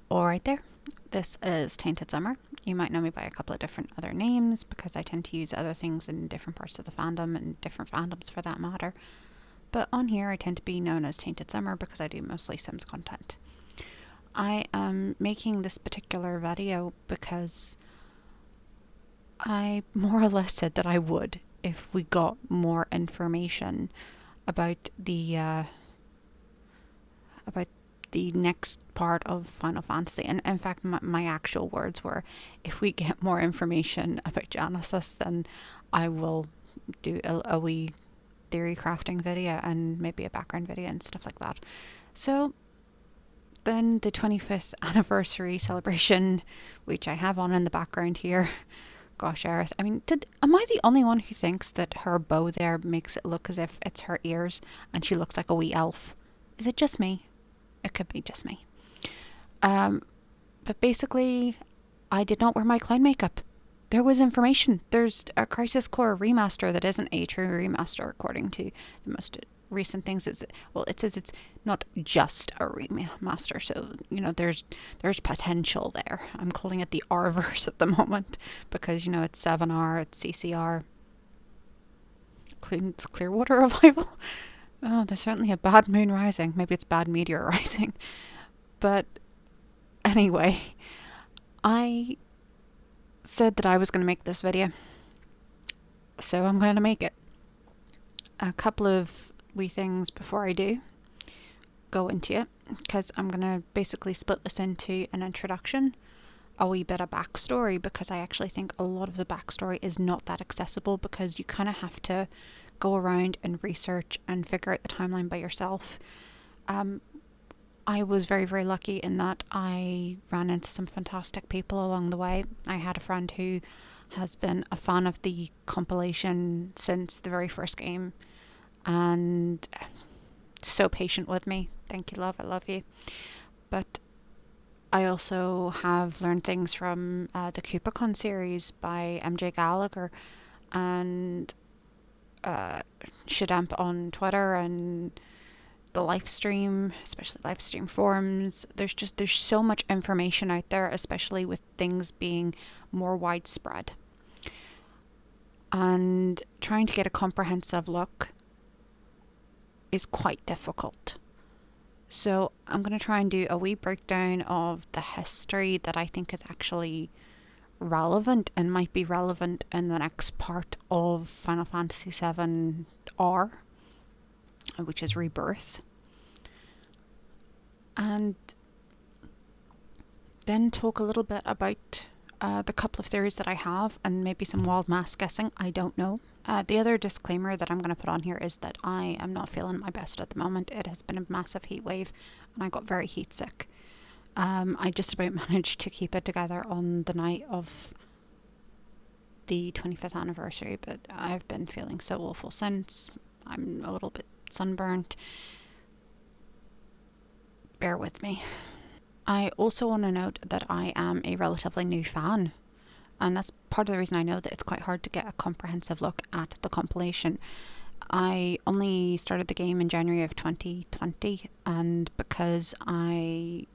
Alright there, this is Tainted Summer. You might know me by a couple of different other names because I tend to use other things in different parts of the fandom and different fandoms for that matter. But on here I tend to be known as Tainted Summer because I do mostly Sims content. I am making this particular video because I more or less said that I would if we got more information about the next part of Final Fantasy. And in fact, my actual words were, if we get more information about Genesis, then I will do a wee theory crafting video and maybe a background video and stuff like that. So then the 25th anniversary celebration, which I have on in the background here. Gosh, Aerith, I mean, am I the only one who thinks that her bow there makes it look as if it's her ears and she looks like a wee elf? Is it just me? It could be just me. But basically, I did not wear my clown makeup. There was information. There's a Crisis Core remaster that isn't a true remaster according to the most recent things. It says it's not just a remaster, so there's potential there. I'm calling it the R-verse at the moment because it's 7R, it's CCR, it's Clearwater Revival. Oh, there's certainly a bad moon rising. Maybe it's bad meteor rising. But anyway, I said that I was going to make this video, so I'm going to make it. A couple of wee things before I do go into it, because I'm going to basically split this into an introduction, a wee bit of backstory, because I actually think a lot of the backstory is not that accessible because you kind of have to go around and research and figure out the timeline by yourself. I was very, very lucky in that I ran into some fantastic people along the way. I had a friend who has been a fan of the compilation since the very first game and so patient with me. Thank you, love. I love you. But I also have learned things from the CupaCon series by MJ Gallagher and Shadamp on Twitter and the live stream, especially live stream forums. There's so much information out there, especially with things being more widespread. And trying to get a comprehensive look is quite difficult. So I'm going to try and do a wee breakdown of the history that I think is actually relevant and might be relevant in the next part of Final Fantasy VII R, which is Rebirth. And then talk a little bit about the couple of theories that I have and maybe some wild mass guessing. I don't know. The other disclaimer that I'm going to put on here is that I am not feeling my best at the moment. It has been a massive heat wave and I got very heat sick. I just about managed to keep it together on the night of the 25th anniversary, but I've been feeling so awful since. I'm a little bit sunburnt. Bear with me. I also want to note that I am a relatively new fan, and that's part of the reason I know that it's quite hard to get a comprehensive look at the compilation. I only started the game in January of 2020, and because I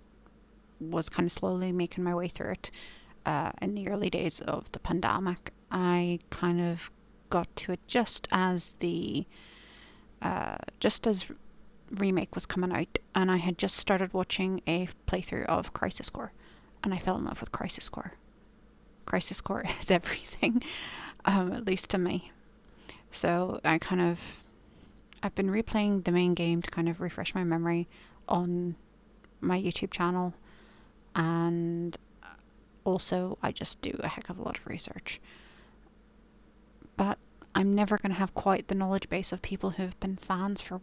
was kind of slowly making my way through it in the early days of the pandemic, I kind of got to it just as Remake was coming out, and I had just started watching a playthrough of Crisis Core, and I fell in love with Crisis Core. Crisis Core is everything, at least to me. So I've been replaying the main game to kind of refresh my memory on my YouTube channel, and also I just do a heck of a lot of research. But I'm never going to have quite the knowledge base of people who've been fans for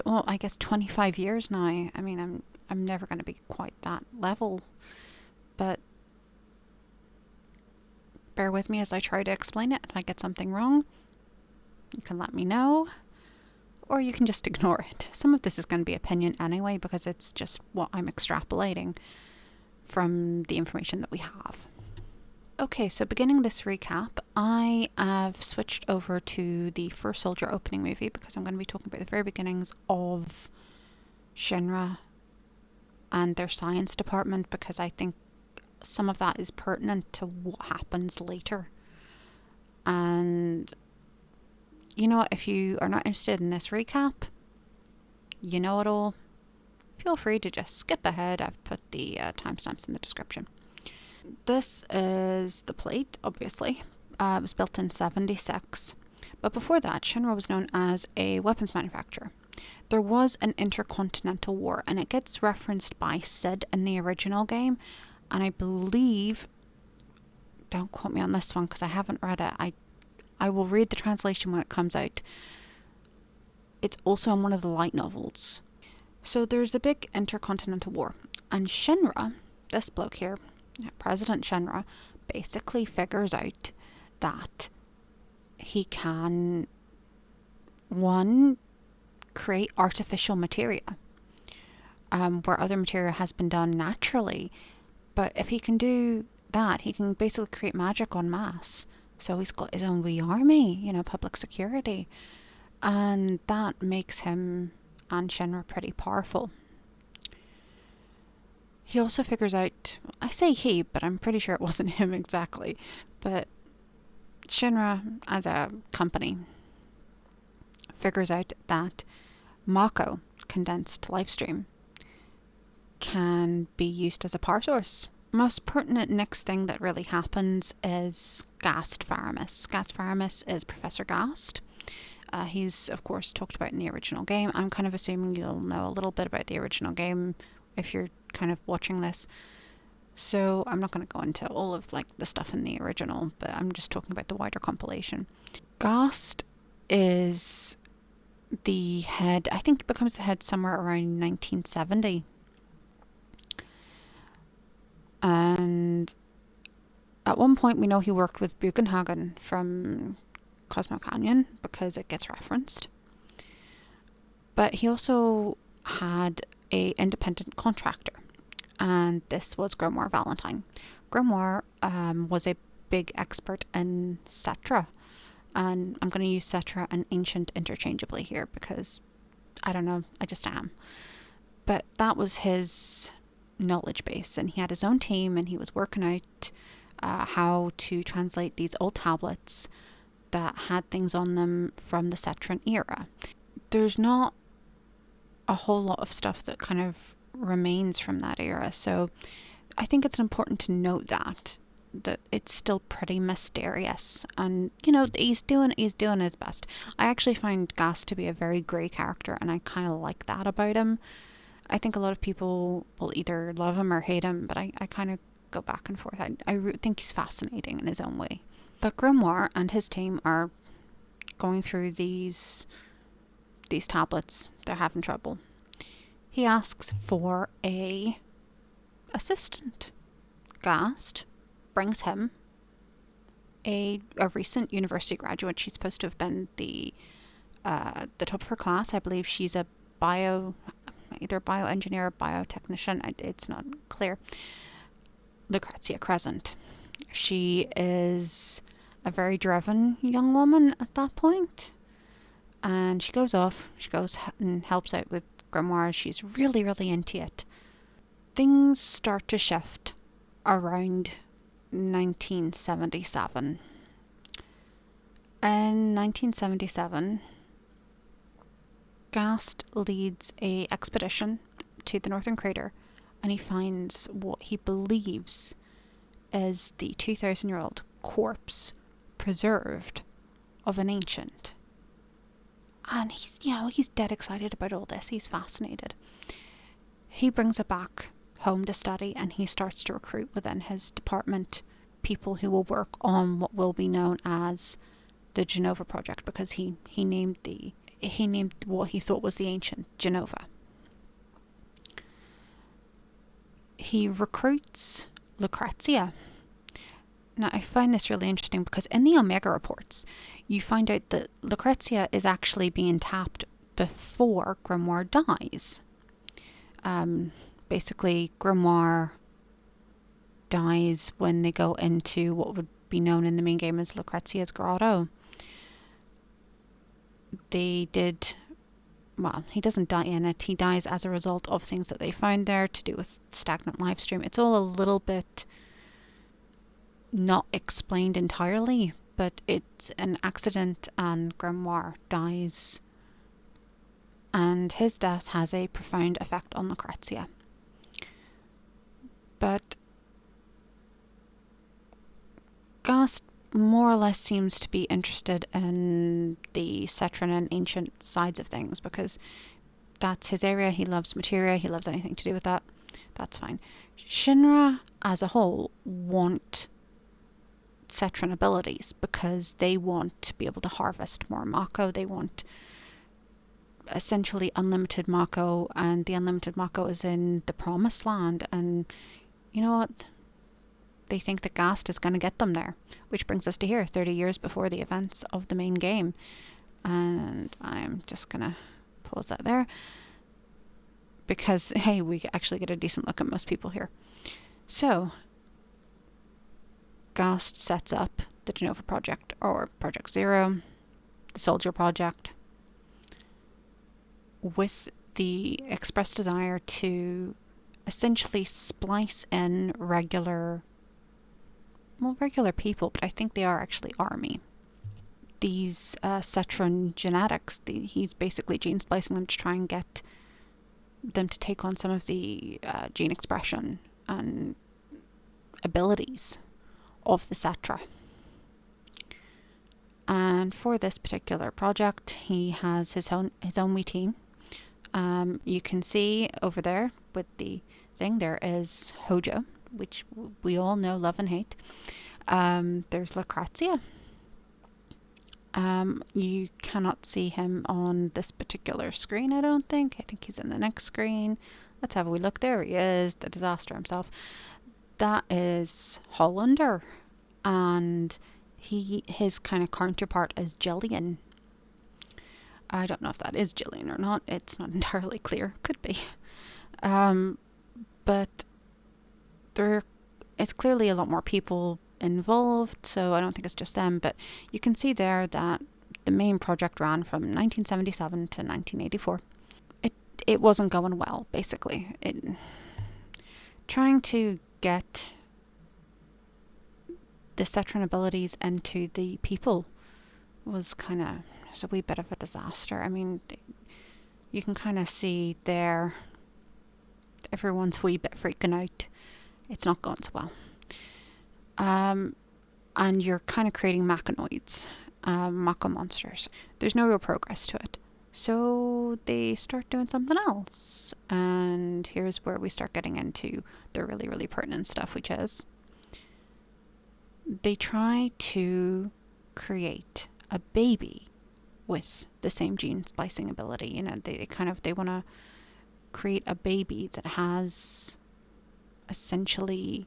I guess 25 years now. I mean, I'm never going to be quite that level, but bear with me as I try to explain it. If I get something wrong, you can let me know, or you can just ignore it. Some of this is going to be opinion anyway, because it's just what I'm extrapolating from the information that we have. Okay, so beginning this recap, I have switched over to the First Soldier opening movie because I'm going to be talking about the very beginnings of Shinra and their science department, because I think some of that is pertinent to what happens later. And you know, if you are not interested in this recap, you know it all, feel free to just skip ahead. I've put the timestamps in the description. This is the plate, obviously. It was built in 76. But before that, Shinra was known as a weapons manufacturer. There was an intercontinental war, and it gets referenced by Sid in the original game. And I believe, don't quote me on this one because I haven't read it. I will read the translation when it comes out. It's also in one of the light novels. So there's a big intercontinental war. And Shinra, this bloke here, President Shinra, basically figures out that he can, one, create artificial materia, where other materia has been done naturally. But if he can do that, he can basically create magic en masse. So he's got his own wee army, you know, public security. And that makes him and Shinra pretty powerful. He also figures out, I say he, but I'm pretty sure it wasn't him exactly, but Shinra, as a company, figures out that Mako, condensed lifestream, can be used as a power source. Most pertinent next thing that really happens is Gast Faramis. Gast Faramis is Professor Gast. He's, of course, talked about in the original game. I'm kind of assuming you'll know a little bit about the original game if you're kind of watching this. So I'm not going to go into all of like the stuff in the original, but I'm just talking about the wider compilation. Gast is the head, I think he becomes the head somewhere around 1970. And at one point we know he worked with Bugenhagen from Cosmo Canyon because it gets referenced. But he also had a independent contractor, and this was Grimoire Valentine. Grimoire was a big expert in Cetra, and I'm going to use Cetra and Ancient interchangeably here because I don't know, I just am. But that was his knowledge base, and he had his own team, and he was working out how to translate these old tablets that had things on them from the Cetran era. There's not a whole lot of stuff that kind of remains from that era, so I think it's important to note that it's still pretty mysterious, and you know, he's doing his best. I actually find Gas to be a very grey character, and I kind of like that about him. I think a lot of people will either love him or hate him, but I kind of go back and forth. I think he's fascinating in his own way. But Grimoire and his team are going through these tablets. They're having trouble. He asks for a assistant. Gast brings him a recent university graduate. She's supposed to have been the top of her class. I believe she's a either bioengineer or biotechnician. It's not clear. Lucrezia Crescent. She is a very driven young woman at that point, and she goes and helps out with Grimoire. She's really, really into it. Things start to shift around 1977. In 1977, Gast leads a expedition to the Northern Crater, and he finds what he believes is the 2,000-year-old corpse preserved of an ancient. And he's dead excited about all this. He's fascinated. He brings it back home to study, and he starts to recruit within his department people who will work on what will be known as the Jenova project, because he named what he thought was the ancient Jenova. He recruits Lucrezia. Now, I find this really interesting because in the Omega reports, you find out that Lucrezia is actually being tapped before Grimoire dies. Basically, Grimoire dies when they go into what would be known in the main game as Lucrezia's Grotto. They did well, he doesn't die in it. He dies as a result of things that they found there to do with stagnant live stream. It's all a little bit not explained entirely, but it's an accident and Grimoire dies. And his death has a profound effect on Lucrezia. But Gast more or less seems to be interested in the Cetran and ancient sides of things, because that's his area. He loves materia. He loves anything to do with that. That's fine. Shinra as a whole want Cetran abilities because they want to be able to harvest more Mako. They want essentially unlimited Mako, and the unlimited Mako is in the promised land, and you know what? They think that Gast is going to get them there, which brings us to here, 30 years before the events of the main game. And I'm just going to pause that there, because, hey, we actually get a decent look at most people here. So, Gast sets up the Jenova project, or Project Zero, the Soldier Project, with the express desire to essentially splice in regular people, but I think they are actually army. These Cetran genetics, he's basically gene splicing them to try and get them to take on some of the gene expression and abilities of the Cetra. And for this particular project, he has his own wee team. You can see over there with the thing, there is Hojo, which we all know, love and hate. There's Lucrezia. You cannot see him on this particular screen, I don't think. I think he's in the next screen. Let's have a wee look. There he is, the disaster himself. That is Hollander, and his kind of counterpart is Jillian. I don't know if that is Jillian or not. It's not entirely clear. Could be. But there is clearly a lot more people involved, so I don't think it's just them. But you can see there that the main project ran from 1977 to 1984. It wasn't going well, basically. Trying to get the Cetran abilities into the people was kind of a wee bit of a disaster. I mean, you can kind of see there everyone's a wee bit freaking out. It's not going so well. And you're kind of creating machanoids, Mako monsters. There's no real progress to it. So they start doing something else. And here's where we start getting into the really, really pertinent stuff, which is they try to create a baby with the same gene splicing ability. You know, they want to create a baby that has essentially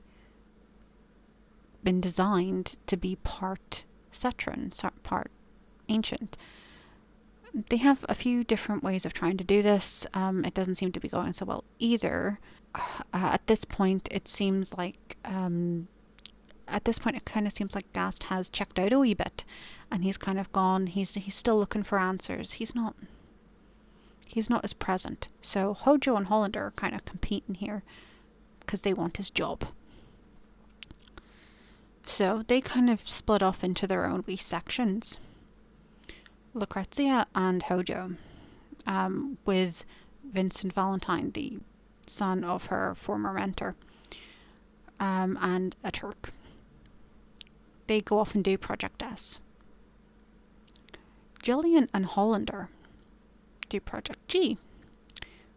been designed to be part Cetran, part ancient. They have a few different ways of trying to do this. It doesn't seem to be going so well either. At this point, it seems like it kind of seems like Gast has checked out a wee bit, and he's kind of gone. He's still looking for answers. He's not as present. So Hojo and Hollander are kind of competing here because they want his job. So they kind of split off into their own wee sections. Lucrezia and Hojo, with Vincent Valentine, the son of her former mentor, and a Turk. They go off and do Project S. Jillian and Hollander do Project G,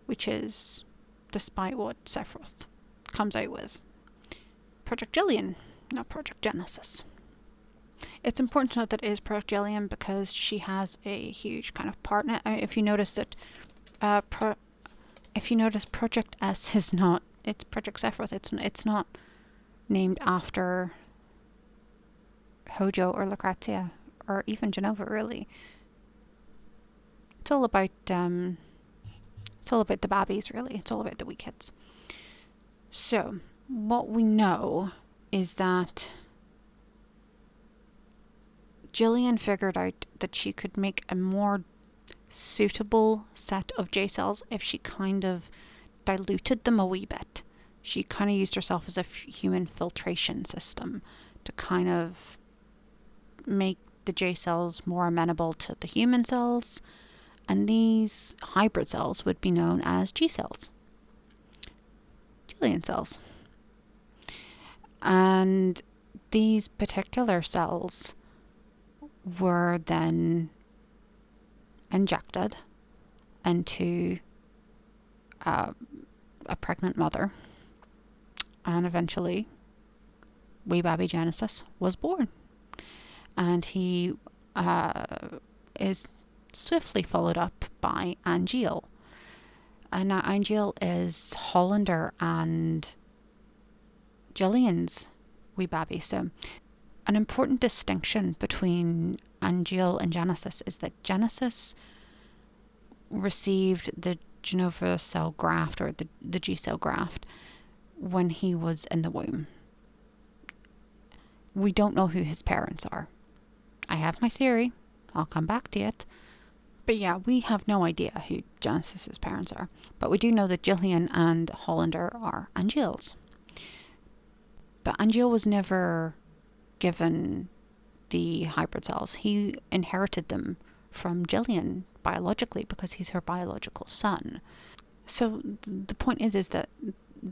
which is, despite what Sephiroth comes out with, Project Jillian, not Project Genesis. It's important to note that it is Project Jillian because she has a huge kind of part in it. If you notice that, Project S is not, it's Project Sephiroth. It's not named after Hojo or Lucrezia or even Jenova, really. It's all about the babbies, really. It's all about the wee kids. So what we know is that Jillian figured out that she could make a more suitable set of J cells if she kind of diluted them a wee bit. She kind of used herself as a human filtration system to kind of make the J cells more amenable to the human cells, and these hybrid cells would be known as G cells, Jillian cells. And these particular cells were then injected into a pregnant mother, and eventually wee baby Genesis was born. And he is swiftly followed up by Angel. And now Angel is Hollander and Jillian's wee baby. So an important distinction between Angel and Genesis is that Genesis received the Jenova cell graft, or the G cell graft, when he was in the womb. We don't know who his parents are. I have my theory. I'll come back to it. But yeah, we have no idea who Genesis's parents are. But we do know that Jillian and Hollander are Angel's. But Angel was never given the hybrid cells. He inherited them from Jillian biologically because he's her biological son. So the point is that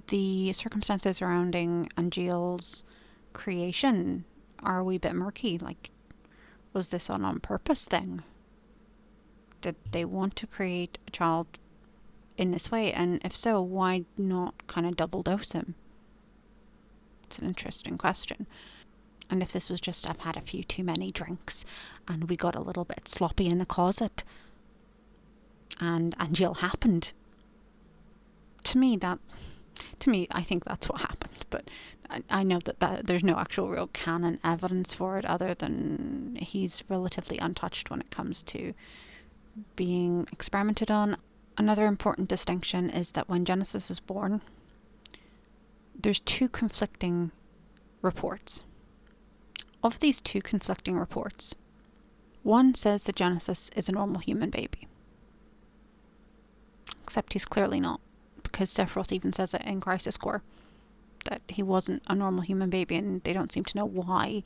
the circumstances surrounding Angel's creation are a wee bit murky. Like, was this an on purpose thing? Did they want to create a child in this way? And if so, why not kind of double dose him? It's an interesting question. And if this was just, I've had a few too many drinks and we got a little bit sloppy in the closet and Angel happened. To me, I think that's what happened. But I know that there's no actual real canon evidence for it, other than he's relatively untouched when it comes to being experimented on. Another important distinction is that when Genesis is born, there's two conflicting reports. Of these two conflicting reports, one says that Genesis is a normal human baby. Except he's clearly not, because Sephiroth even says it in Crisis Core, that he wasn't a normal human baby, and they don't seem to know why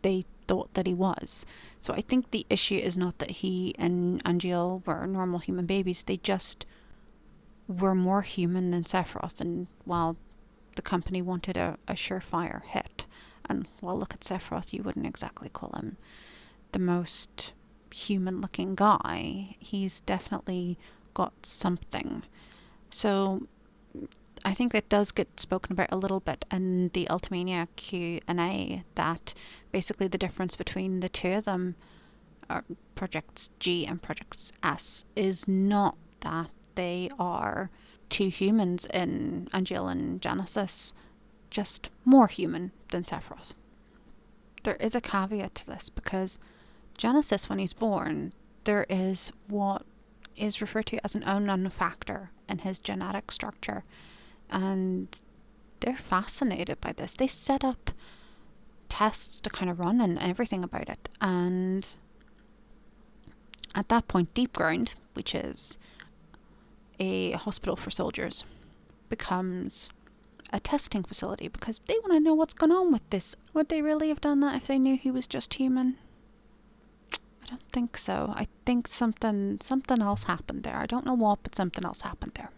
they thought that he was. So I think the issue is not that he and Angel were normal human babies, they just were more human than Sephiroth, and while the company wanted a surefire hit, and well, look at Sephiroth, you wouldn't exactly call him the most human looking guy. He's definitely got something. So I think that does get spoken about a little bit in the Ultimania Q&A, that basically the difference between the two of them, Projects G and Projects S, is not that they are two humans in Angel and Genesis, just more human than Sephiroth. There is a caveat to this, because Genesis, when he's born, there is what is referred to as an unknown factor in his genetic structure, and they're fascinated by this. They set up tests to kind of run and everything about it, and at that point, Deep Ground, which is a hospital for soldiers, becomes a testing facility, because they want to know what's going on with this. Would they really have done that if they knew he was just human? I don't think so. I think something else happened there. I don't know what, but something else happened there.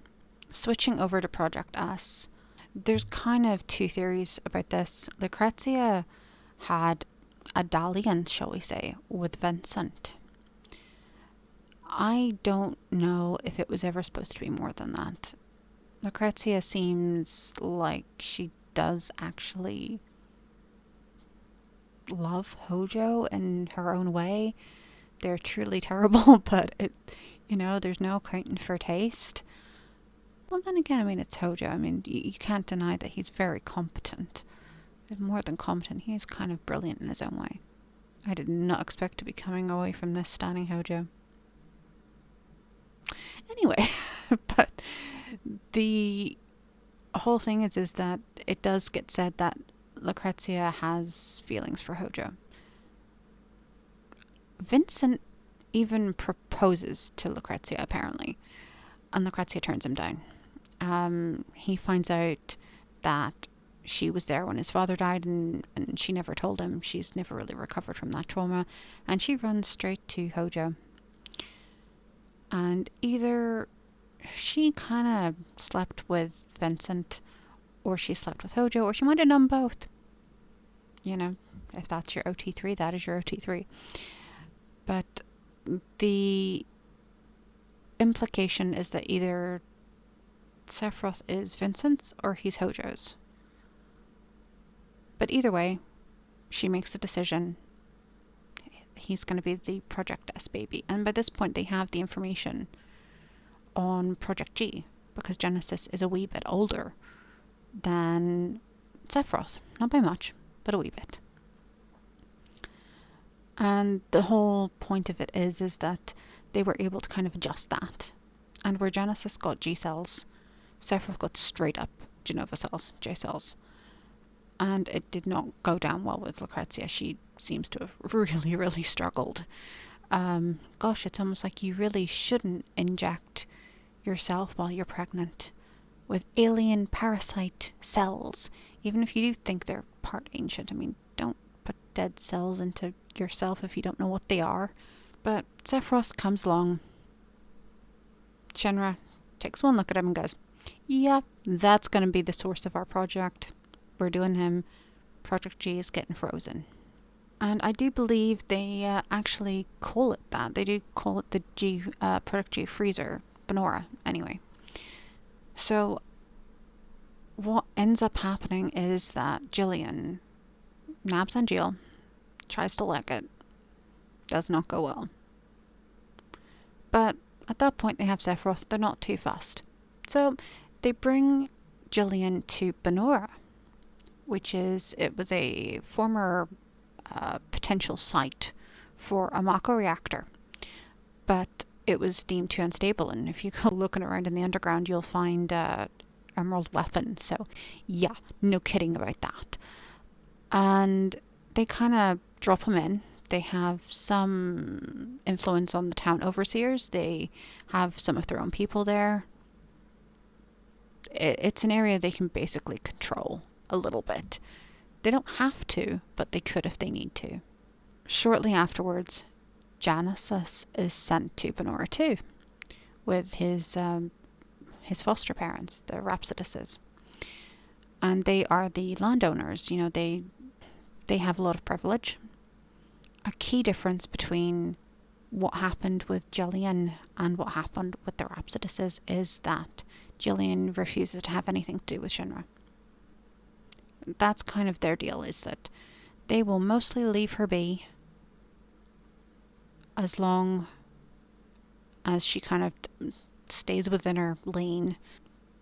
Switching over to Project S, there's kind of two theories about this. Lucrezia had a dalliance, shall we say, with Vincent. I don't know if it was ever supposed to be more than that. Lucrezia seems like she does actually love Hojo in her own way. They're truly terrible, but there's no accounting for taste. Well, then again, I mean, it's Hojo. I mean, you can't deny that he's very competent. More than competent, he's kind of brilliant in his own way. I did not expect to be coming away from this standing Hojo. Anyway, but the whole thing is that it does get said that Lucrezia has feelings for Hojo. Vincent even proposes to Lucrezia, apparently, and Lucrezia turns him down. He finds out that she was there when his father died, and she never told him. She's never really recovered from that trauma, and she runs straight to Hojo. And either she kind of slept with Vincent, or she slept with Hojo, or she might have done both. You know, if that's your OT3, that is your OT3. But the implication is that either Sephiroth is Vincent's or he's Hojo's. But either way, she makes the decision. He's going to be the Project S baby. And by this point, they have the information on Project G, because Genesis is a wee bit older than Sephiroth. Not by much, but a wee bit. And the whole point of it is that they were able to kind of adjust that. And where Genesis got G cells, Sephiroth got straight up Jenova cells, J cells. And it did not go down well with Lucrezia. She seems to have really, really struggled. Gosh, it's almost like you really shouldn't inject yourself while you're pregnant with alien parasite cells, even if you do think they're part ancient. I mean, don't put dead cells into yourself if you don't know what they are. But Sephiroth comes along. Shinra takes one look at him and goes, yeah, that's going to be the source of our project. We're doing him. Project G is getting frozen. And I do believe they actually call it that. They do call it the Project G freezer. Benora, anyway. So what ends up happening is that Jillian nabs Angeal, tries to lick it. Does not go well. But at that point they have Sephiroth. They're not too fussed. So they bring Jillian to Benora, it was a former potential site for a Mako reactor. But it was deemed too unstable, and if you go looking around in the underground, you'll find emerald weapons. So yeah, no kidding about that. And they kind of drop him in. They have some influence on the town overseers. They have some of their own people there. It's an area they can basically control a little bit. They don't have to, but they could if they need to. Shortly afterwards, Genesis is sent to Benora too, with his foster parents, the Rhapsodises. And they are the landowners. You know, they have a lot of privilege. A key difference between what happened with Jillian and what happened with the Rhapsodises is that Jillian refuses to have anything to do with Shinra. That's kind of their deal, is that they will mostly leave her be as long as she kind of stays within her lane.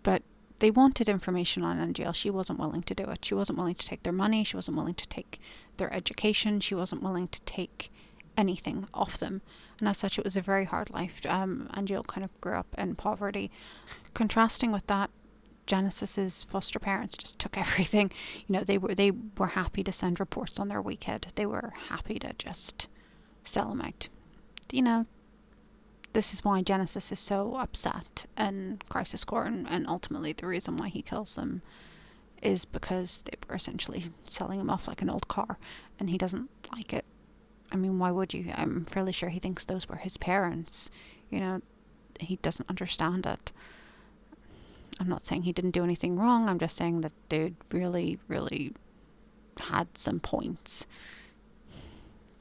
But they wanted information on Angeal. She wasn't willing to do it. She wasn't willing to take their money. She wasn't willing to take their education. She wasn't willing to take anything off them. And as such, it was a very hard life. Angeal kind of grew up in poverty. Contrasting with that, Genesis's foster parents just took everything. You know, they were happy to send reports on their weekhead. They were happy to just sell them out. You know, this is why Genesis is so upset in Crisis Core, and ultimately the reason why he kills them is because they were essentially selling him off like an old car, and he doesn't like it. I mean, why would you? I'm fairly sure he thinks those were his parents. You know, he doesn't understand it. I'm not saying he didn't do anything wrong. I'm just saying that dude really, really had some points.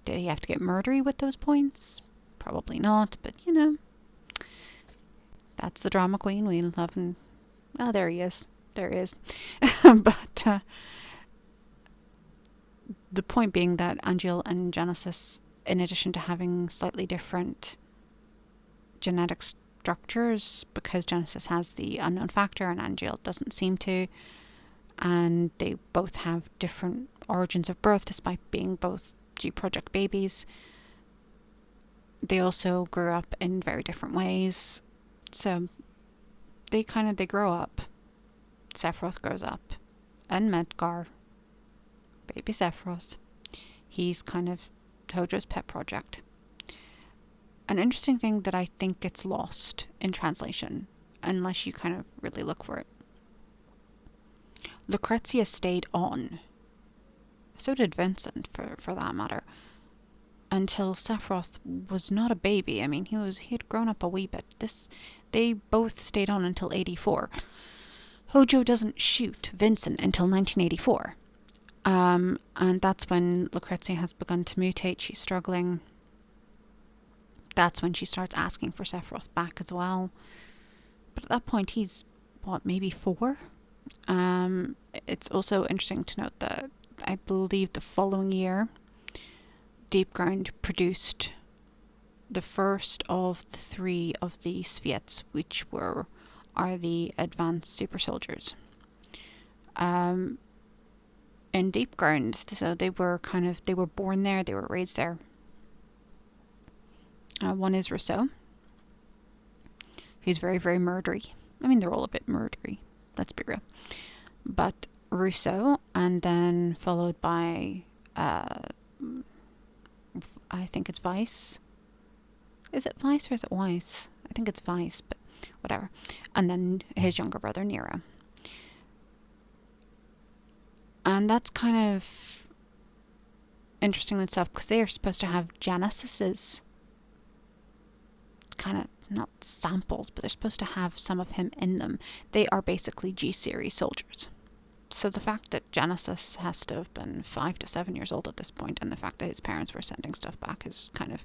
Did he have to get murdery with those points? Probably not, but you know, that's the drama queen we love. And oh, there he is. There he is. But the point being that Angeal and Genesis, in addition to having slightly different genetic structures, because Genesis has the unknown factor and Angeal doesn't seem to, and they both have different origins of birth despite being both G Project babies. They also grew up in very different ways. So they grow up. Sephiroth grows up in Midgar. Baby Sephiroth. He's kind of Hojo's pet project. an interesting thing that I think gets lost in translation, unless you kind of really look for it. Lucrezia stayed on. So did Vincent, for that matter. Until Sephiroth was not a baby. I mean, he had grown up a wee bit. They both stayed on until 84. Hojo doesn't shoot Vincent until 1984. And that's when Lucrezia has begun to mutate. She's struggling. That's when she starts asking for Sephiroth back as well. But at that point, he's, maybe 4? It's also interesting to note that I believe the following year, Deep Ground produced the first of the 3 of the Sviets, which are the advanced super soldiers. In Deep Ground, so they were born there, they were raised there. One is Rousseau. He's very, very murdery. I mean, they're all a bit murdery, let's be real. But Rousseau, and then followed by, I think it's Weiss. Is it Weiss or is it Weiss? I think it's Weiss, but whatever. And then his younger brother, Nero. And that's kind of interesting in itself, because they are supposed to have Genesis's kind of, not samples, but they're supposed to have some of him in them. They are basically G-series soldiers. So the fact that Genesis has to have been 5 to 7 years old at this point, and the fact that his parents were sending stuff back, is kind of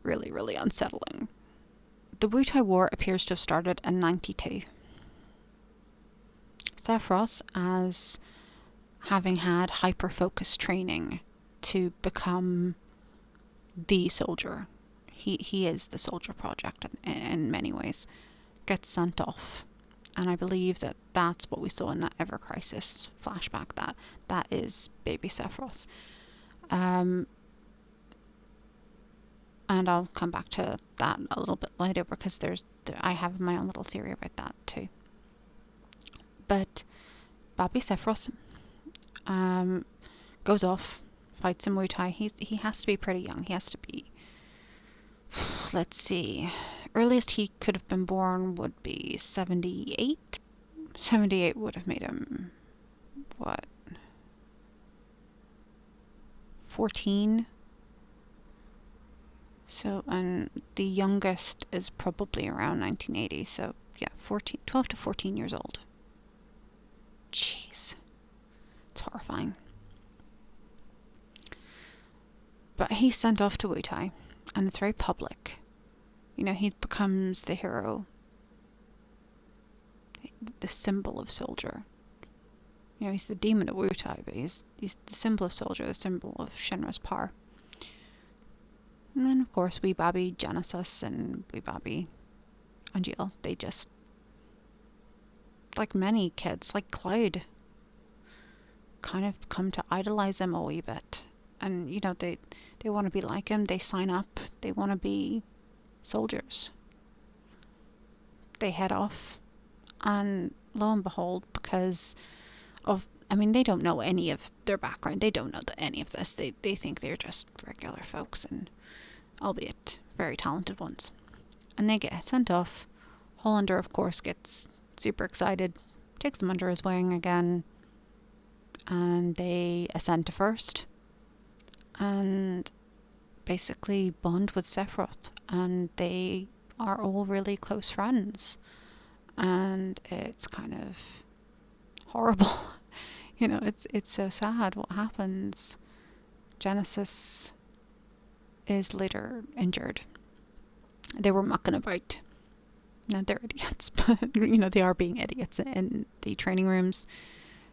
really, really unsettling. The Wutai War appears to have started in 92. Sephiroth, as having had hyper-focused training to become the soldier, he is the soldier project in many ways, gets sent off. And I believe that that's what we saw in that Ever Crisis flashback, that is baby Sephiroth. And I'll come back to that a little bit later, because I have my own little theory about that too. But baby Sephiroth goes off, fights in Muay Thai. He has to be pretty young. He has to be, let's see, earliest he could have been born would be 78. 78 would have made him, 14? So, and the youngest is probably around 1980, so yeah, 12 to 14 years old. Jeez. It's horrifying. But he's sent off to Wutai, and it's very public. You know, he becomes the hero, the symbol of soldier. You know, he's the demon of Wutai, but he's the symbol of soldier, the symbol of Shinra's power. And then, of course, wee baby Genesis and wee baby Angeal, they just, like many kids, like Cloud, kind of come to idolize him a wee bit. And, you know, they want to be like him, they sign up, they want to be soldiers. They head off, and lo and behold, because of, I mean, they don't know any of their background, they don't know any of this, they think they're just regular folks, and albeit very talented ones. And they get sent off. Hollander, of course, gets super excited, takes them under his wing again, and they ascend to first, and basically bond with Sephiroth, and they are all really close friends. And it's kind of horrible. You know, it's so sad what happens. Genesis is later injured. They were mucking about. Now they're idiots, but you know, they are being idiots in the training rooms.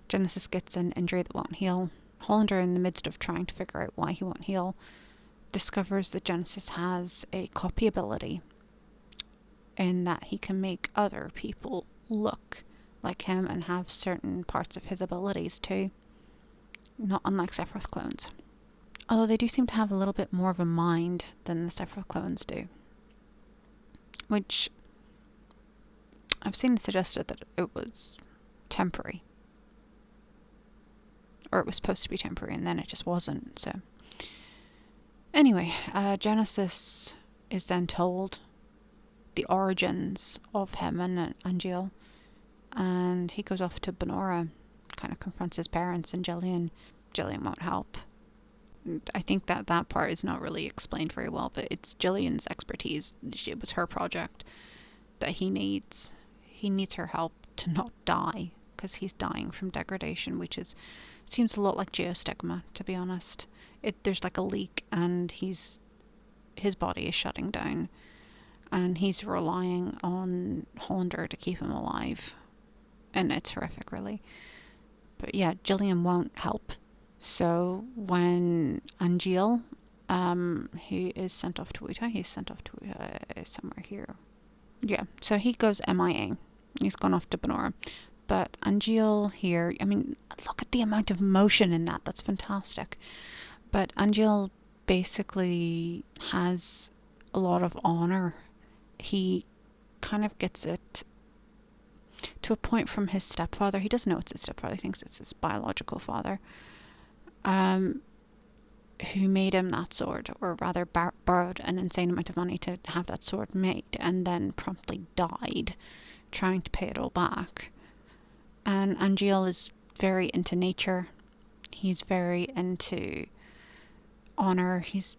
Genesis gets an injury that won't heal. Hollander, in the midst of trying to figure out why he won't heal, discovers that Genesis has a copy ability, in that he can make other people look like him and have certain parts of his abilities too. Not unlike Sephiroth clones. Although they do seem to have a little bit more of a mind than the Sephiroth clones do. Which I've seen suggested that it was temporary. Or it was supposed to be temporary, and then it just wasn't, so. Anyway, Genesis is then told the origins of him and Angel, and he goes off to Benora, kind of confronts his parents and Gillian. Gillian won't help. I think that part is not really explained very well, but it's Gillian's expertise. It was her project that he needs. He needs her help to not die, because he's dying from degradation, which seems a lot like geostigma, to be honest. There's like a leak, and his body is shutting down, and he's relying on Hollander to keep him alive, and it's horrific, really. But yeah, Gillian won't help. So when Angel, he is sent off to Utah. He's sent off to somewhere here. Yeah, so he goes MIA. He's gone off to Benora. But Angel here, I mean, look at the amount of motion in that. That's fantastic. But Angel basically has a lot of honor. He kind of gets it to a point from his stepfather. He doesn't know it's his stepfather. He thinks it's his biological father, who made him that sword, or rather borrowed an insane amount of money to have that sword made, and then promptly died trying to pay it all back. And Angel is very into nature. He's very into honor. He's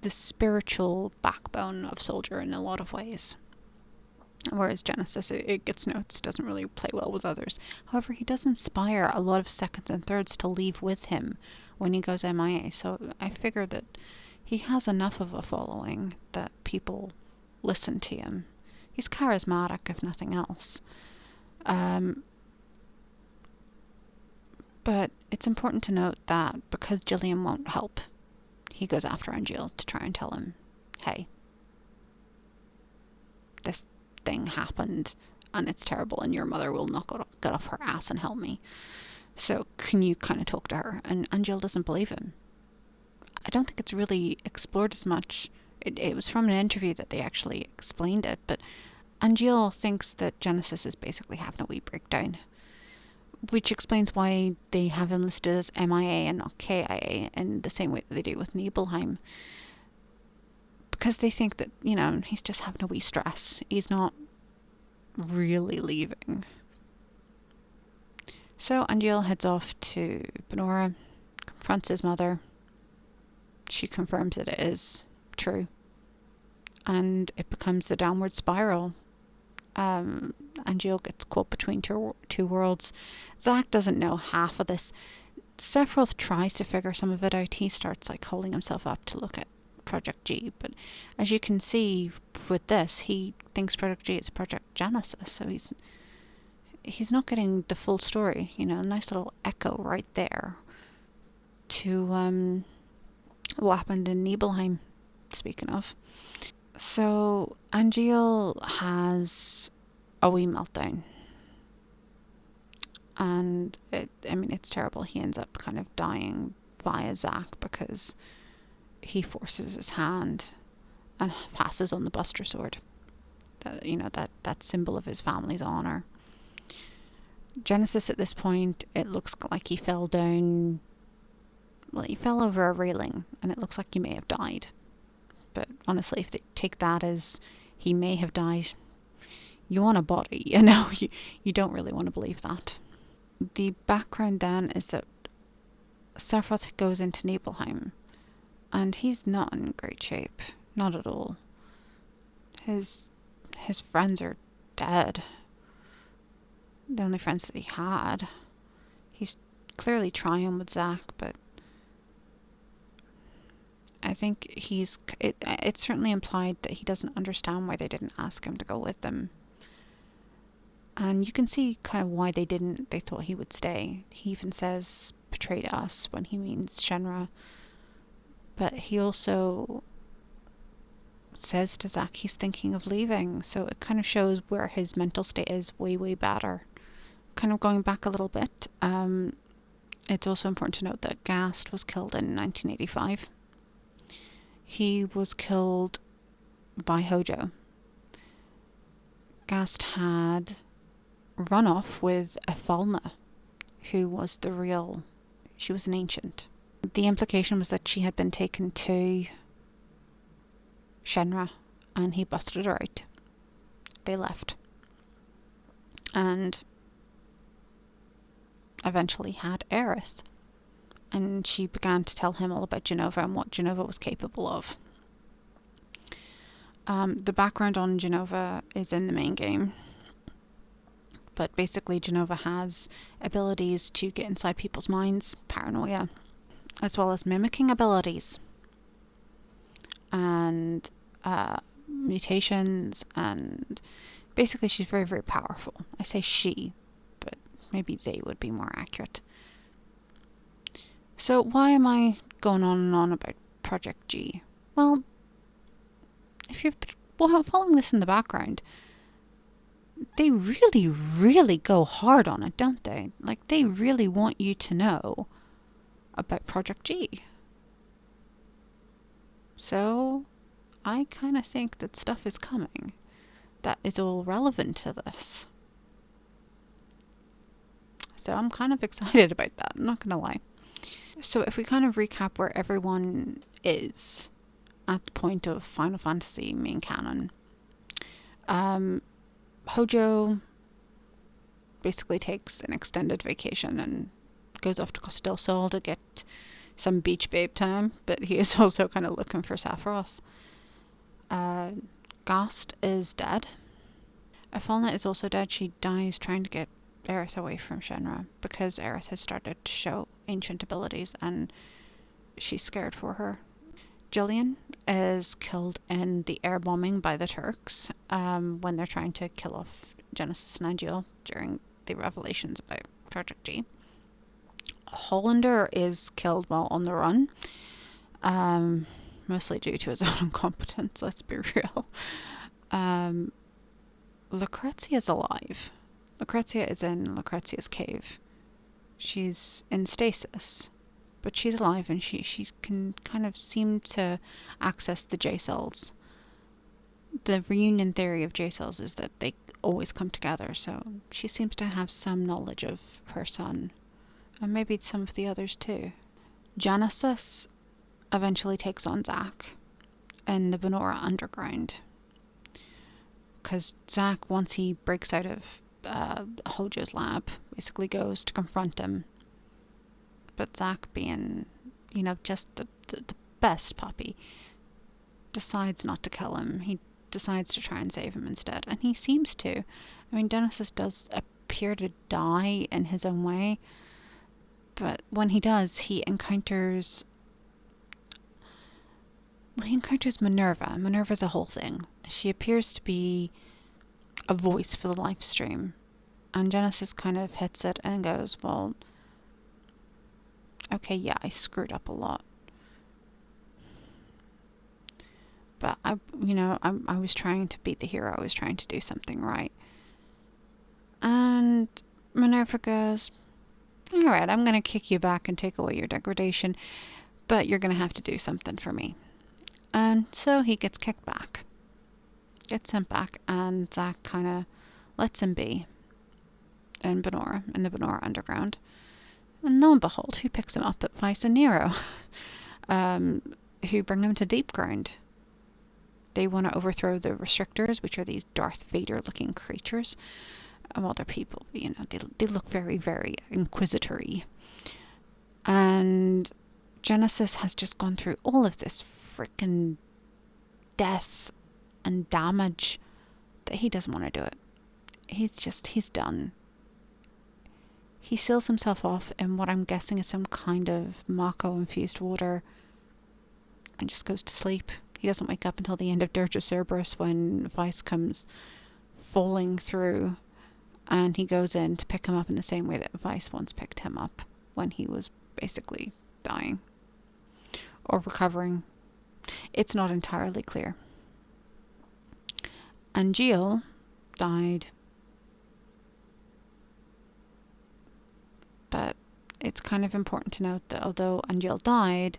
the spiritual backbone of Soldier in a lot of ways. Whereas Genesis, it gets notes, doesn't really play well with others. However, he does inspire a lot of seconds and thirds to leave with him when he goes MIA. So I figure that he has enough of a following that people listen to him. He's charismatic, if nothing else. But it's important to note that because Gillian won't help, he goes after Angel to try and tell him, hey, this thing happened and it's terrible, and your mother will not get off her ass and help me. So can you kind of talk to her? And Angel doesn't believe him. I don't think it's really explored as much. It was from an interview that they actually explained it, but Angel thinks that Genesis is basically having a wee breakdown, which explains why they have him listed as MIA and not KIA in the same way that they do with Nibelheim. Because they think that, he's just having a wee stress. He's not really leaving. So Angel heads off to Benora, confronts his mother. She confirms that it is true. And it becomes the downward spiral. Angel gets caught between two worlds. Zack doesn't know half of this. Sephiroth tries to figure some of it out. He starts holding himself up to look at Project G, but as you can see with this, he thinks Project G is Project Genesis, so he's not getting the full story. A nice little echo right there to what happened in Nibelheim, speaking of. So Angel has a wee meltdown, and it's terrible. He ends up kind of dying via Zack because he forces his hand and passes on the Buster Sword. That symbol of his family's honor. Genesis at this point, it looks like he fell down. Well, he fell over a railing, and it looks like he may have died. But honestly, if they take that as he may have died, you want a body, you don't really want to believe that. The background then is that Sephiroth goes into Nibelheim, and he's not in great shape. Not at all. His friends are dead. The only friends that he had. He's clearly trying with Zack, but I think it's certainly implied that he doesn't understand why they didn't ask him to go with them. And you can see kind of why they didn't. They thought he would stay. He even says, betrayed us, when he means Shenra. But he also says to Zack he's thinking of leaving, so it kind of shows where his mental state is way, way better. Kind of going back a little bit, it's also important to note that Gast was killed in 1985. He was killed by Hojo. Gast had run off with Efalna, who was she was an ancient. The implication was that she had been taken to Shenra, and he busted her out. They left. And eventually had Aerith. And she began to tell him all about Jenova and what Jenova was capable of. The background on Jenova is in the main game. But basically Jenova has abilities to get inside people's minds, paranoia, as well as mimicking abilities. And mutations, and basically she's very, very powerful. I say she, but maybe they would be more accurate. So why am I going on and on about Project G? Well, if you've been following this in the background, they really, really go hard on it, don't they? Like, they really want you to know about Project G. So I kind of think that stuff is coming that is all relevant to this. So I'm kind of excited about that, I'm not going to lie. So if we kind of recap where everyone is at the point of Final Fantasy main canon, Hojo basically takes an extended vacation and goes off to Costa del Sol to get some beach babe time, but he is also kind of looking for Sephiroth. Gast is dead. Afalna is also dead. She dies trying to get Aerith away from Shenra because Aerith has started to show ancient abilities and she's scared for her. Jillian is killed in the air bombing by the Turks when they're trying to kill off Genesis and Angeal during the revelations about Project G. Hollander is killed while on the run, mostly due to his own incompetence, let's be real. Lucrezia is alive. Lucrezia is in Lucrezia's cave. She's in stasis, but she's alive and she can kind of seem to access the J cells. The reunion theory of J cells is that they always come together, so she seems to have some knowledge of her son, and maybe some of the others too. Genesis eventually takes on Zack in the Benora Underground, because Zack, once he breaks out of Hojo's lab, basically goes to confront him. But Zack, being, just the best puppy, decides not to kill him. He decides to try and save him instead. And he seems to. I mean, Genesis does appear to die in his own way. But when he does, he encounters Minerva. Minerva's a whole thing. She appears to be a voice for the live stream. And Genesis kind of hits it and goes, well, okay, yeah, I screwed up a lot. But I was trying to be the hero. I was trying to do something right. And Minerva goes, all right, I'm going to kick you back and take away your degradation, but you're going to have to do something for me. And so he gets kicked back. Gets sent back, and Zack kind of lets him be in the Benora Underground. And lo and behold, who picks him up but Vice and Nero, who bring him to Deep Ground. They want to overthrow the Restrictors, which are these Darth Vader-looking creatures. Well, they're people, but, they look very, very inquisitory. And Genesis has just gone through all of this freaking death and damage that he doesn't want to do it. He's done. He seals himself off in what I'm guessing is some kind of Mako-infused water and just goes to sleep. He doesn't wake up until the end of Dirge of Cerberus when Vice comes falling through, and he goes in to pick him up in the same way that Vice once picked him up when he was basically dying or recovering. It's not entirely clear. Angeal died, but it's kind of important to note that although Angeal died,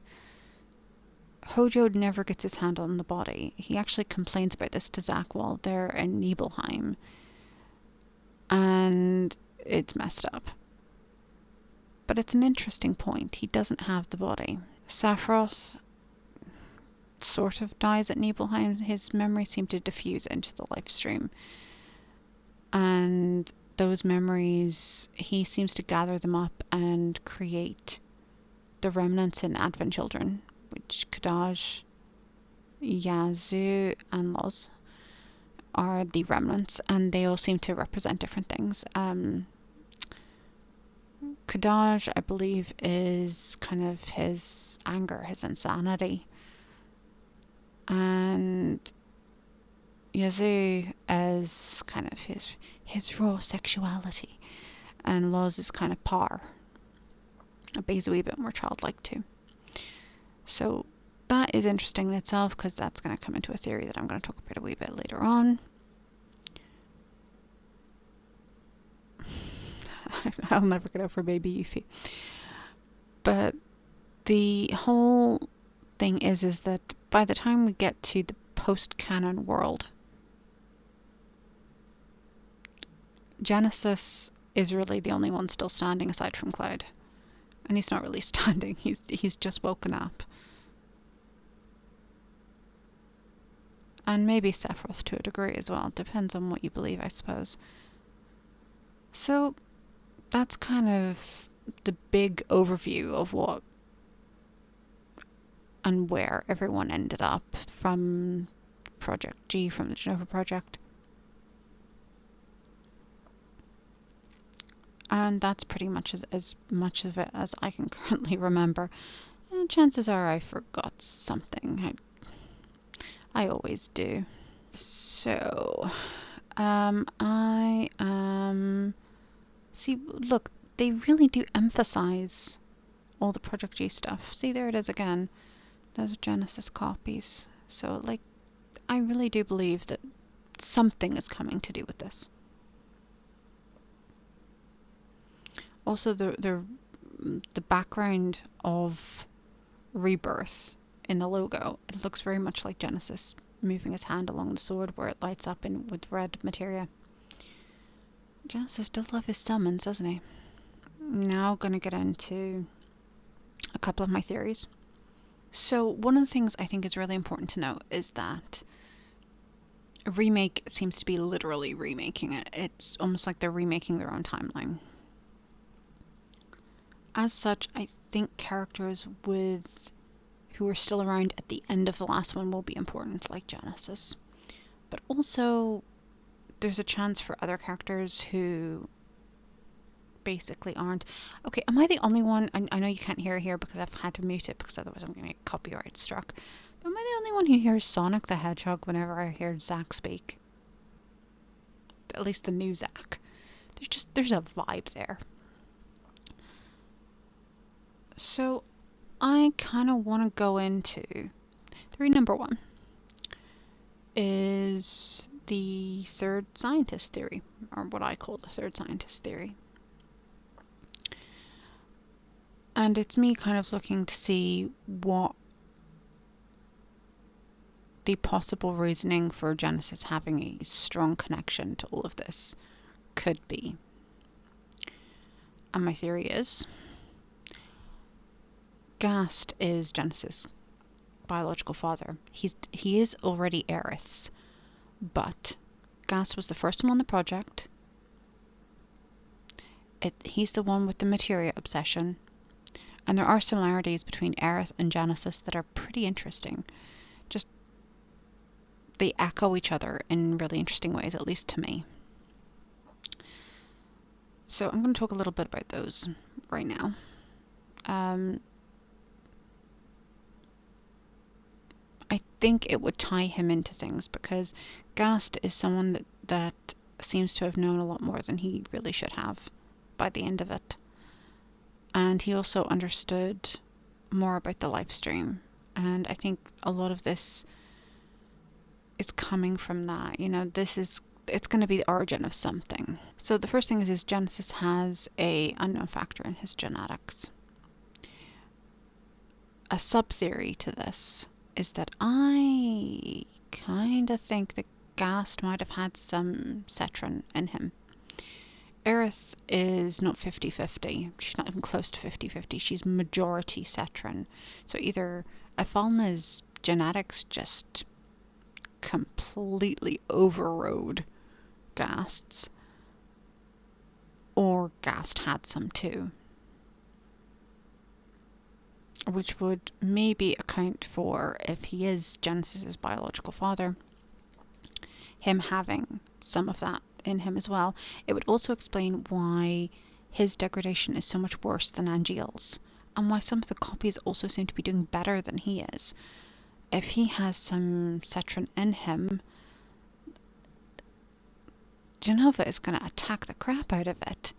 Hojo never gets his hand on the body. He actually complains about this to Zack while they're in Nibelheim, and it's messed up. But it's an interesting point. He doesn't have the body. Sephiroth, sort of dies at Nibelheim, his memories seem to diffuse into the life stream. And those memories, he seems to gather them up and create the remnants in Advent Children, which Kadaj, Yazoo, and Loz are the remnants, and they all seem to represent different things. Kadaj, I believe, is kind of his anger, his insanity. And Yazoo is kind of his raw sexuality. And Loz is kind of power. But he's a wee bit more childlike too. So that is interesting in itself, because that's going to come into a theory that I'm going to talk about a wee bit later on. I'll never get over baby Yuffie. But the whole thing is that by the time we get to the post-canon world, Genesis is really the only one still standing aside from Cloud. And he's not really standing, he's just woken up. And maybe Sephiroth to a degree as well. Depends on what you believe, I suppose. So that's kind of the big overview of what and where everyone ended up from Project G, from the Jenova project. And that's pretty much as much of it as I can currently remember. And chances are I forgot something. I always do. So, see, look, they really do emphasize all the Project G stuff. See, there it is again. Those Genesis copies. So, like, I really do believe that something is coming to do with this. Also, the background of Rebirth in the logo, it looks very much like Genesis moving his hand along the sword where it lights up with red materia. Genesis does love his summons, doesn't he? Now going to get into a couple of my theories. So one of the things I think is really important to note is that a remake seems to be literally remaking it. It's almost like they're remaking their own timeline. As such, I think characters who are still around at the end of the last one will be important, like Genesis. But also, there's a chance for other characters who basically aren't. Okay, am I the only one? I know you can't hear here because I've had to mute it because otherwise I'm going to get copyright struck. But am I the only one who hears Sonic the Hedgehog whenever I hear Zack speak? At least the new Zack. There's a vibe there. So I kind of want to go into theory number 1 is the third scientist theory, or what I call the third scientist theory. And it's me kind of looking to see what the possible reasoning for Genesis having a strong connection to all of this could be. And my theory is Gast is Genesis' biological father. He is already Aerith's, but Gast was the first one on the project. He's the one with the materia obsession, and there are similarities between Aerith and Genesis that are pretty interesting. Just they echo each other in really interesting ways, at least to me. So I'm going to talk a little bit about those right now. I think it would tie him into things because Gast is someone that seems to have known a lot more than he really should have by the end of it. And he also understood more about the live stream. And I think a lot of this is coming from that. You know, it's going to be the origin of something. So the first thing is Genesis has a unknown factor in his genetics. A sub-theory to this is that I kind of think that Gast might have had some Cetran in him. Aerith is not 50-50. She's not even close to 50-50. She's majority Cetran. So either Aphalna is genetics just completely overrode Gast's, or Gast had some too, which would maybe account for, if he is Genesis's biological father, him having some of that in him as well. It would also explain why his degradation is so much worse than Angeal's, and why some of the copies also seem to be doing better than he is. If he has some Cetran in him, Jenova is going to attack the crap out of it.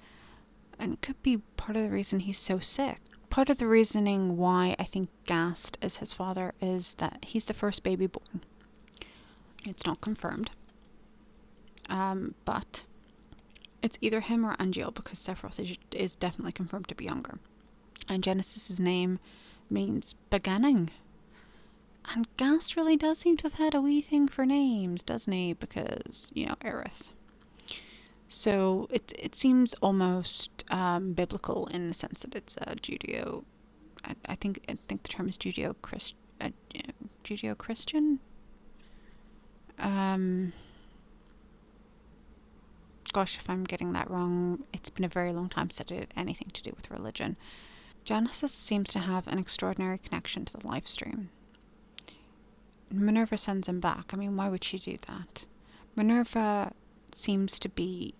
And it could be part of the reason he's so sick. Part of the reasoning why I think Gast is his father is that he's the first baby born. It's not confirmed. But it's either him or Angeal, because Sephiroth is definitely confirmed to be younger. And Genesis's name means beginning. And Gast really does seem to have had a wee thing for names, doesn't he? Because, Aerith. So it seems almost biblical in the sense that it's a Judeo. I think the term is Judeo-Christian. Gosh, if I'm getting that wrong, it's been a very long time since I did anything to do with religion. Genesis seems to have an extraordinary connection to the live stream. Minerva sends him back. I mean, why would she do that? Minerva seems to be...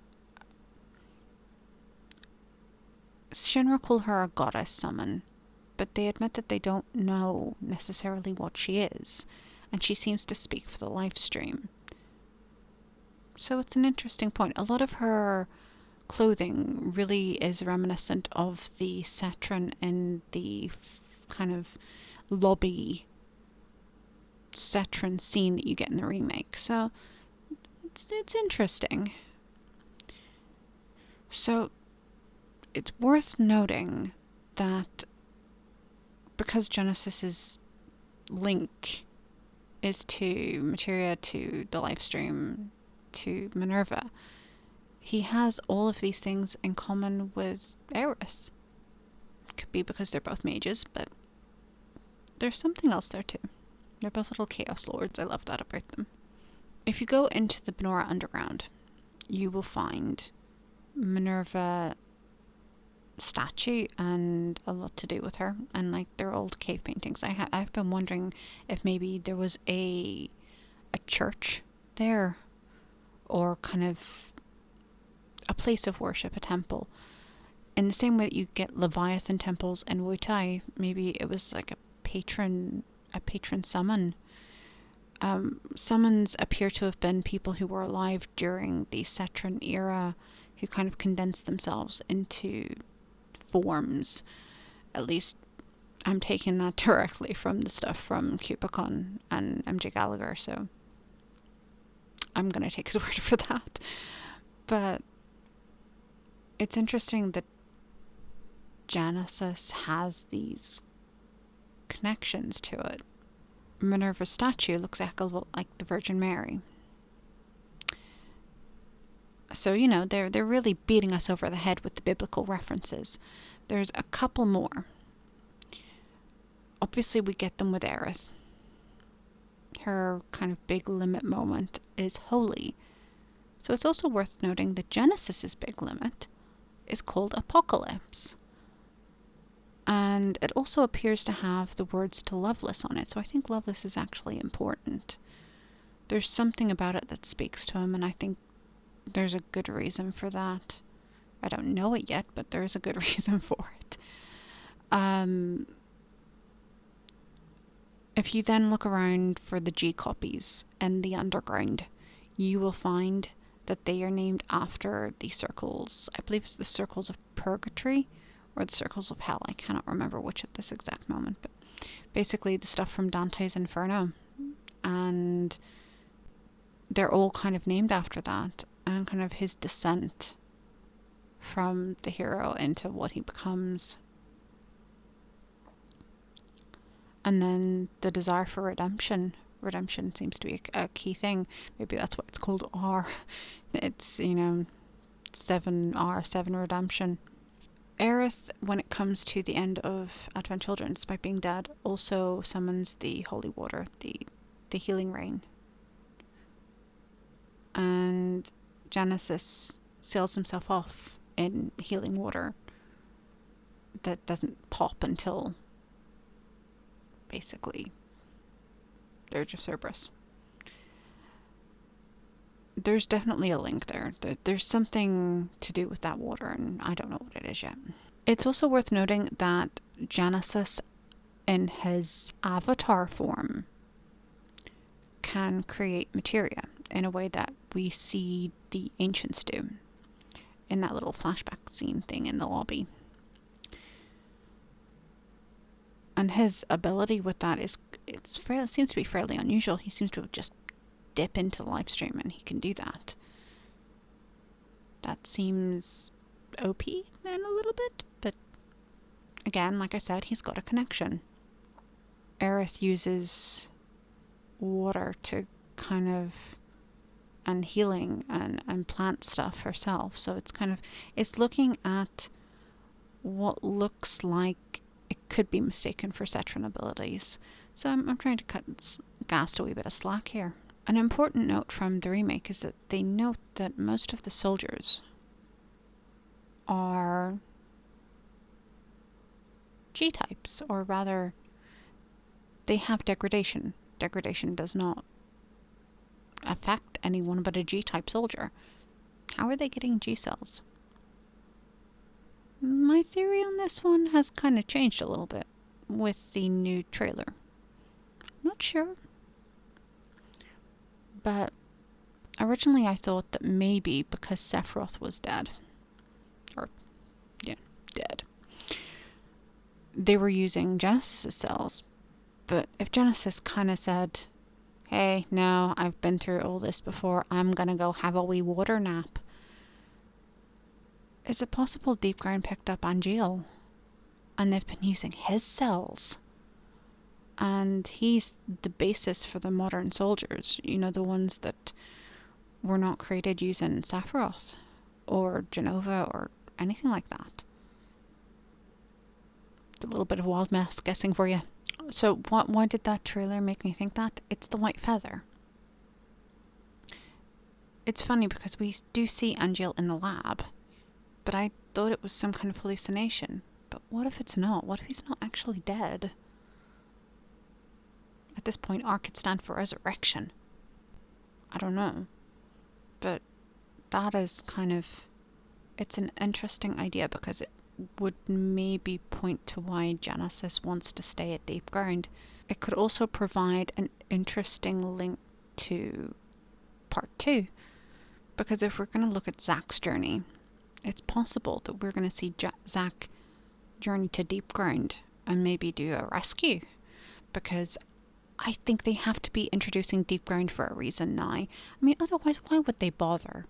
Shinra call her a goddess summon, but they admit that they don't know necessarily what she is, and she seems to speak for the live stream. So it's an interesting point. A lot of her clothing really is reminiscent of the Cetran in the kind of lobby Cetran scene that you get in the remake. So it's interesting. So it's worth noting that because Genesis's link is to Materia, to the live stream, to Minerva, he has all of these things in common with Aerith. Could be because they're both mages, but there's something else there too. They're both little chaos lords. I love that about them. If you go into the Benora Underground, you will find Minerva statue and a lot to do with her, and like their old cave paintings. I've been wondering if maybe there was a church there, or kind of a place of worship, a temple. In the same way that you get Leviathan temples in Wutai, maybe it was like a patron summon. Summons appear to have been people who were alive during the Cetran era, who kind of condensed themselves into forms. At least I'm taking that directly from the stuff from Cupicon and MJ Gallagher, so I'm going to take his word for that. But it's interesting that Genesis has these connections to it. Minerva's statue looks a heck of a lot like the Virgin Mary. So, they're really beating us over the head with the biblical references. There's a couple more. Obviously, we get them with Aerith. Her kind of big limit moment is holy. So it's also worth noting that Genesis's big limit is called Apocalypse. And it also appears to have the words to Loveless on it. So I think Loveless is actually important. There's something about it that speaks to him, and I think there's a good reason for that. I don't know it yet, but there's a good reason for it. If you then look around for the G copies in the underground, you will find that they are named after the circles. I believe it's the circles of purgatory or the circles of hell. I cannot remember which at this exact moment, but basically the stuff from Dante's Inferno. And they're all kind of named after that, and kind of his descent from the hero into what he becomes. And then the desire for redemption. Redemption seems to be a key thing. Maybe that's why it's called R. It's, 7R, 7 redemption. Aerith, when it comes to the end of Advent Children, despite being dead, also summons the holy water, the healing rain. And Genesis seals himself off in healing water that doesn't pop until basically Dirge of Cerberus. There's definitely a link there. There's something to do with that water, and I don't know what it is yet. It's also worth noting that Genesis, in his avatar form, can create materia in a way that we see the ancients do in that little flashback scene thing in the lobby. And his ability with that seems to be fairly unusual. He seems to just dip into the live stream and he can do that. That seems OP in a little bit, but again, like I said, he's got a connection. Aerith uses water to kind of, and healing and plant stuff herself, so it's looking at what looks like it could be mistaken for Cetran abilities. So I'm trying to cut Gast a wee bit of slack here. An important note from the remake is that they note that most of the soldiers are G-types, or rather, they have degradation. Degradation does not affect anyone but a G-type soldier. How are they getting G-cells? My theory on this one has kind of changed a little bit with the new trailer. I'm not sure. But originally I thought that maybe because Sephiroth was dead, dead, they were using Genesis's cells. But if Genesis kind of said, hey, no, I've been through all this before, I'm gonna go have a wee water nap, is it possible Deepground picked up Angeal and they've been using his cells? And he's the basis for the modern soldiers, the ones that were not created using Sephiroth or Jenova or anything like that. It's a little bit of wild mess guessing for you. So why did that trailer make me think that? It's the white feather. It's funny because we do see Angeal in the lab, but I thought it was some kind of hallucination. But what if it's not? What if he's not actually dead? At this point, R could stand for resurrection. I don't know. But that is it's an interesting idea because it would maybe point to why Genesis wants to stay at Deepground. It could also provide an interesting link to part 2. Because if we're going to look at Zack's journey, it's possible that we're going to see Zack journey to Deepground and maybe do a rescue. Because I think they have to be introducing Deepground for a reason now. I mean, otherwise, why would they bother?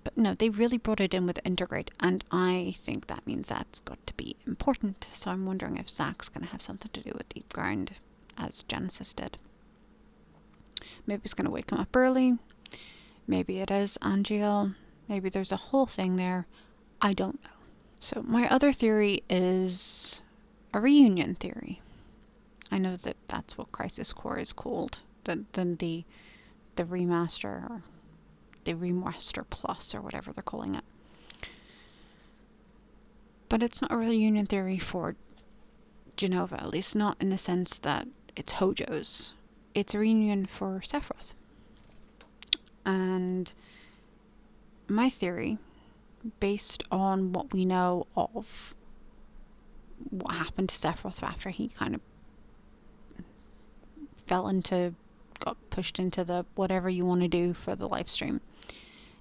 But no, they really brought it in with Integrate, and I think that means that's got to be important. So I'm wondering if Zack's going to have something to do with Deepground, as Genesis did. Maybe it's going to wake him up early. Maybe it is Angeal. Maybe there's a whole thing there. I don't know. So my other theory is a reunion theory. I know that that's what Crisis Core is called. The remaster, or the remaster plus, or whatever they're calling it. But it's not a reunion theory for Jenova, at least not in the sense that it's Hojo's. It's a reunion for Sephiroth. And my theory, based on what we know of what happened to Sephiroth after he kind of got pushed into the whatever you want to do for the live stream,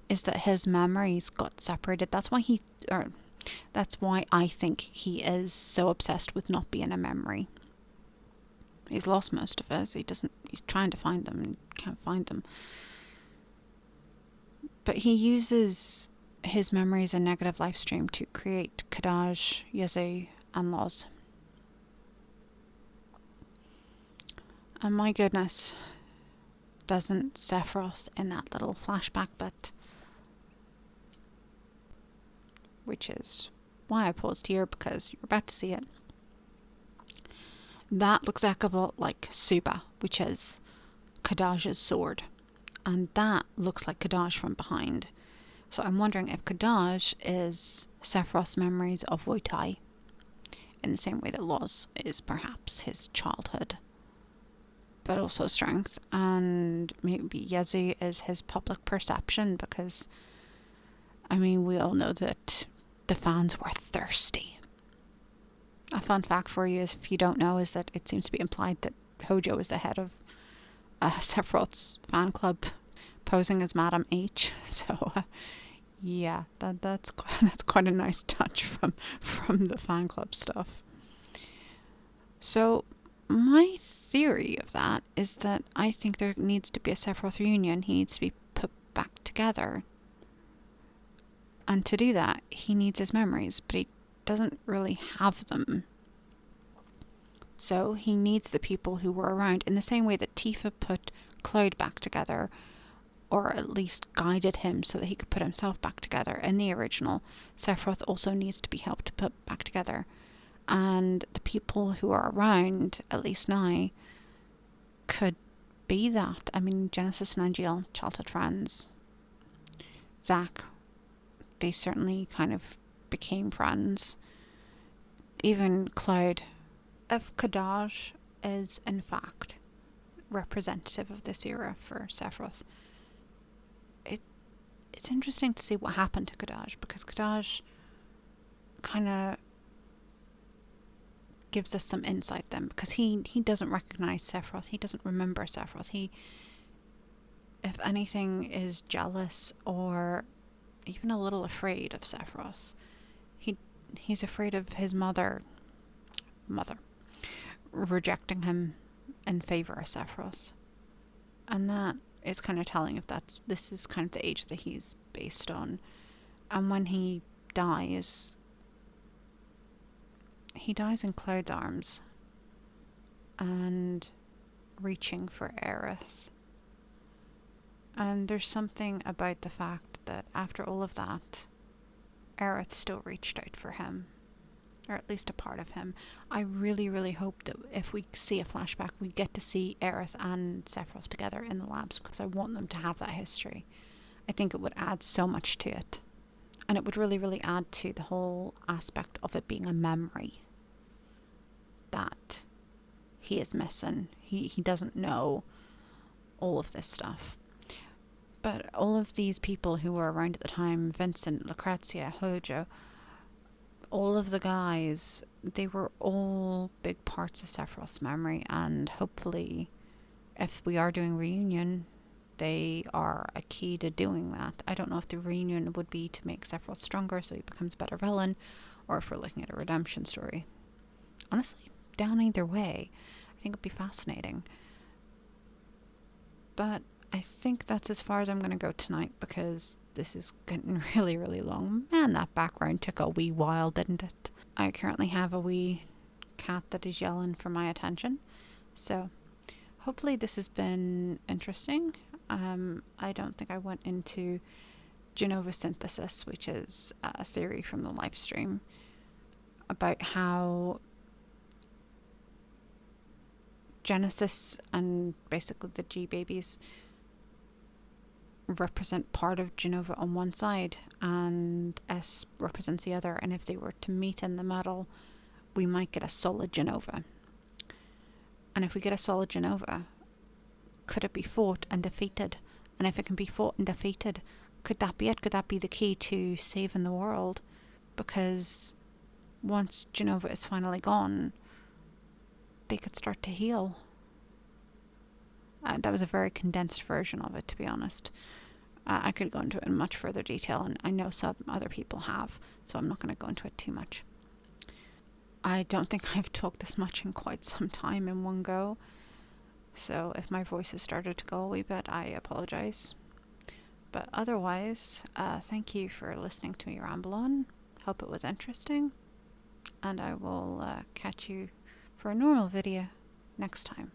is that his memories got separated. That's why I think he is so obsessed with not being a memory. He's lost most of us. He's trying to find them and can't find them. But he uses his memories in negative live stream to create Kadaj, Yazoo, and Loz. And my goodness, doesn't Sephiroth in that little flashback bit, which is why I paused here, because you're about to see it. That looks a heck of a lot like Suba, which is Kadaj's sword. And that looks like Kadaj from behind. So I'm wondering if Kadaj is Sephiroth's memories of Wotai, in the same way that Loz is perhaps his childhood, but also strength. And maybe Yezu is his public perception, because, I mean, we all know that the fans were thirsty. A fun fact for you, is if you don't know, is that it seems to be implied that Hojo is the head of Sephiroth's fan club, posing as Madame H. So, yeah, that's quite a nice touch from the fan club stuff. So, my theory of that is that I think there needs to be a Sephiroth reunion. He needs to be put back together. And to do that, he needs his memories, but he doesn't really have them. So he needs the people who were around, in the same way that Tifa put Cloud back together, or at least guided him so that he could put himself back together. In the original, Sephiroth also needs to be helped to put back together. And the people who are around, at least now, could be that. I mean, Genesis and Angeal, childhood friends. Zack, they certainly kind of became friends. Even Cloud. If Kadaj is in fact representative of this era for Sephiroth, it's interesting to see what happened to Kadaj, because Kadaj kind of gives us some insight then, because he doesn't recognize Sephiroth, he doesn't remember Sephiroth. He, if anything, is jealous or even a little afraid of Sephiroth. He's afraid of his mother rejecting him in favor of Sephiroth. And that is kind of telling if this is kind of the age that he's based on. And when he dies in Cloud's arms and reaching for Aerith. And there's something about the fact that after all of that, Aerith still reached out for him, or at least a part of him. I really, really hope that if we see a flashback, we get to see Aerith and Sephiroth together in the labs, because I want them to have that history. I think it would add so much to it. And it would really, really add to the whole aspect of it being a memory that he is missing. He doesn't know all of this stuff. But all of these people who were around at the time, Vincent, Lucrezia, Hojo, all of the guys, they were all big parts of Sephiroth's memory, and hopefully, if we are doing reunion, they are a key to doing that. I don't know if the reunion would be to make Sephiroth stronger so he becomes a better villain, or if we're looking at a redemption story. Honestly, down either way, I think it'd be fascinating. But I think that's as far as I'm going to go tonight, because this is getting really, really long. Man, that background took a wee while, didn't it? I currently have a wee cat that is yelling for my attention. So, hopefully this has been interesting. I don't think I went into Jenova synthesis, which is a theory from the live stream about how Genesis and basically the G babies represent part of Jenova on one side and S represents the other, and if they were to meet in the middle, we might get a solid Jenova. And if we get a solid Jenova, could it be fought and defeated? And if it can be fought and defeated, could that be it? Could that be the key to saving the world? Because once Jenova is finally gone, they could start to heal. That was a very condensed version of it, to be honest. I could go into it in much further detail, and I know some other people have, so I'm not going to go into it too much. I don't think I've talked this much in quite some time in one go, so if my voice has started to go a wee bit, I apologise. But otherwise, thank you for listening to me ramble on. Hope it was interesting, and I will catch you for a normal video next time.